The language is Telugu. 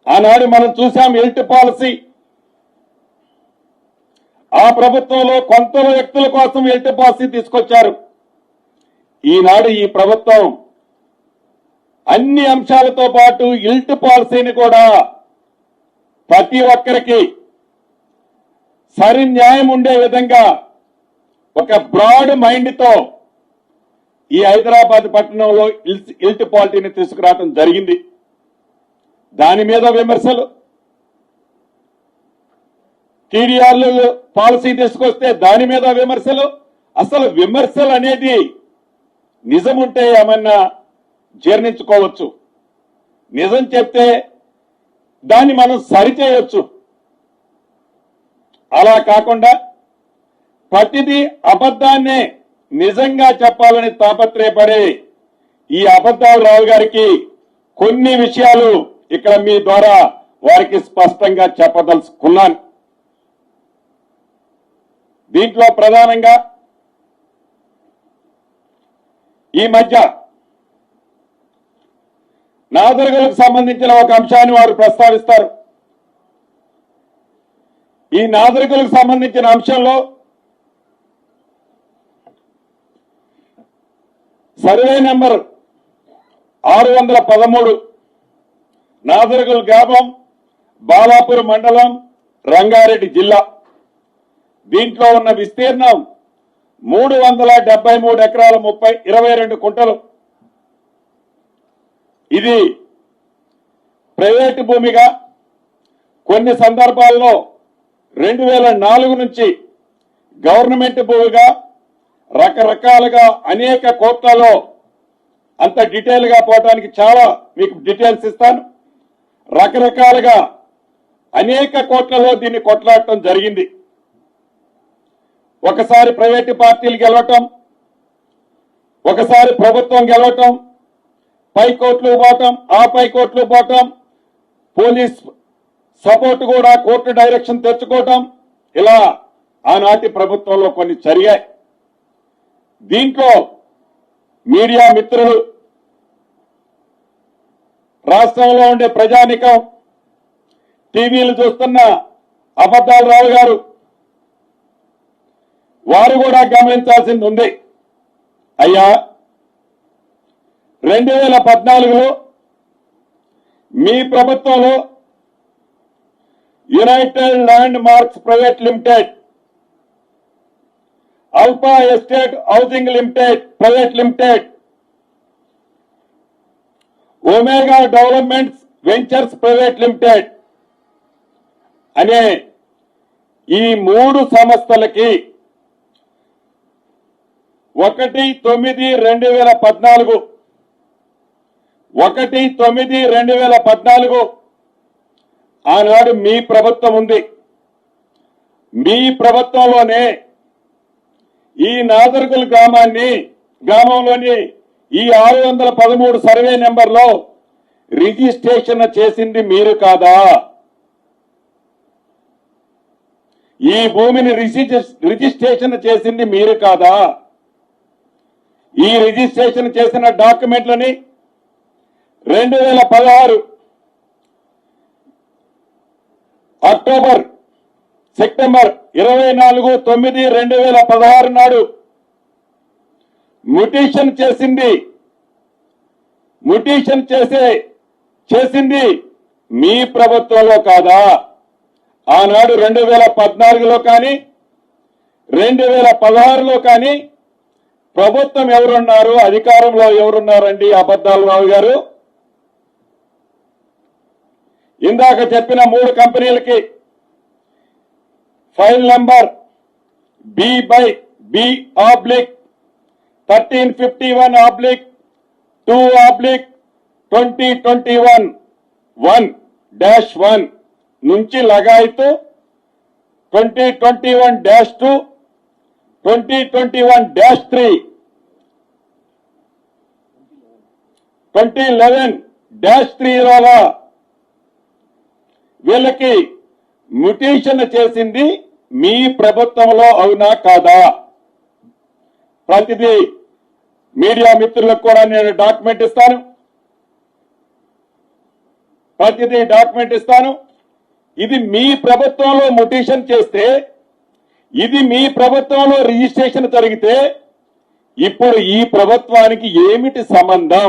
ఆనాడు మనం చూసాం ఎల్టీ పాలసీ. ఆ ప్రభుత్వంలో కొంత వ్యక్తుల కోసం ఎల్టీ పాలసీ తీసుకొచ్చారు. ఈనాడు ఈ ప్రభుత్వం అన్ని అంశాలతో పాటు ఎల్టీ పాలసీని కూడా ప్రతి ఒక్కరికి సరి న్యాయం ఉండే విధంగా ఒక బ్రాడ్ మైండ్ తో ఈ హైదరాబాద్ పట్టణంలో ఎల్టీ పాలసీని తీసుకురావడం జరిగింది. దాని మీద విమర్శలు, టీడీఆర్లు పాలసీ తీసుకొస్తే దాని మీద విమర్శలు. అసలు విమర్శలు అనేది నిజం ఉంటే ఏమన్నా జీర్ణించుకోవచ్చు, నిజం చెప్తే దాన్ని మనం సరిచేయొచ్చు. అలా కాకుండా ప్రతిదీ అబద్ధాన్నే నిజంగా చెప్పాలని తాపత్రయపడే ఈ అబద్ధాలు రావు గారికి కొన్ని విషయాలు ఇక్కడ మీ ద్వారా వారికి స్పష్టంగా చెప్పదలుచుకున్నాను. దీంట్లో ప్రధానంగా ఈ మధ్య నాదరగలకు సంబంధించిన ఒక అంశాన్ని వారు ప్రస్తావిస్తారు. ఈ నాదరగలకు సంబంధించిన అంశంలో సర్వే నెంబర్ 613 నాదరగల్ గ్రామం, బాలాపూర్ మండలం, రంగారెడ్డి జిల్లా. దీంట్లో ఉన్న విస్తీర్ణం 373 ఎకరాల 22 కుంటలు. ఇది ప్రైవేటు భూమిగా కొన్ని సందర్భాల్లో 2004 నుంచి గవర్నమెంట్ భూమిగా రకరకాలుగా అనేక కోట్లలో, అంత డీటెయిల్ గా పోవడానికి చాలా మీకు డీటెయిల్స్ ఇస్తాను, రకరకాలుగా అనేక కోట్లలో దీన్ని కొట్లాడటం జరిగింది. ఒకసారి ప్రైవేటు పార్టీలు గెలవటం, ఒకసారి ప్రభుత్వం గెలవటం, పై కోర్టులు పోవటం, ఆ పై కోర్టులు పోవటం, పోలీస్ సపోర్ట్ కూడా కోర్టు డైరెక్షన్ తెచ్చుకోవటం, ఇలా ఆనాటి ప్రభుత్వంలో కొన్ని జరిగాయి. దీంట్లో మీడియా మిత్రులు, రాష్ట్రంలో ఉండే ప్రజానికం, టీవీలు చూస్తున్న అబద్ధాలు రావు గారు వారు కూడా గమనించాల్సింది ఉంది. అయ్యా, 2014లో మీ ప్రభుత్వంలో United land marks private limited, alpha estate housing limited private limited, omega developments ventures private limited అనే ఈ 3 సంస్థలకి 1/9/2014 ఆనాడు మీ ప్రభుత్వం ఉంది. మీ ప్రభుత్వంలోనే ఈ నాదర్గుల్ గ్రామంలోని ఈ 613 సర్వే నెంబర్లో రిజిస్ట్రేషన్ చేసింది మీరు కాదా? ఈ భూమిని రిజిస్ట్రేషన్ చేసింది మీరు కాదా? ఈ రిజిస్ట్రేషన్ చేసిన డాక్యుమెంట్లని 2016 సెప్టెంబర్ 24/9/2016 నాడు మ్యుటేషన్ చేసింది మీ ప్రభుత్వంలో కాదా? ఆనాడు 2014లో కానీ 2016లో కానీ ప్రభుత్వం ఎవరున్నారు, అధికారంలో ఎవరున్నారండి అబద్ధాలు రావు గారు? ఇందాక చెప్పిన 3 కంపెనీలకి ఫైల్ నంబర్ B/B/1351/2/2021-1 నుంచి లగాయతు 2021-2, 2021-3, 2011-3 వీళ్ళకి మ్యుటేషన్ చేసింది మీ ప్రభుత్వంలో అవునా కాదా? ప్రతిదీ మీడియా మిత్రులకు కూడా నేను డాక్యుమెంట్ ఇస్తాను. ప్రతిదీ డాక్యుమెంట్ ఇస్తాను. ఇది మీ ప్రభుత్వంలో ముటేషన్ చేస్తే, ఇది మీ ప్రభుత్వంలో రిజిస్ట్రేషన్ జరిగితే ఇప్పుడు ఈ ప్రభుత్వానికి ఏమిటి సంబంధం?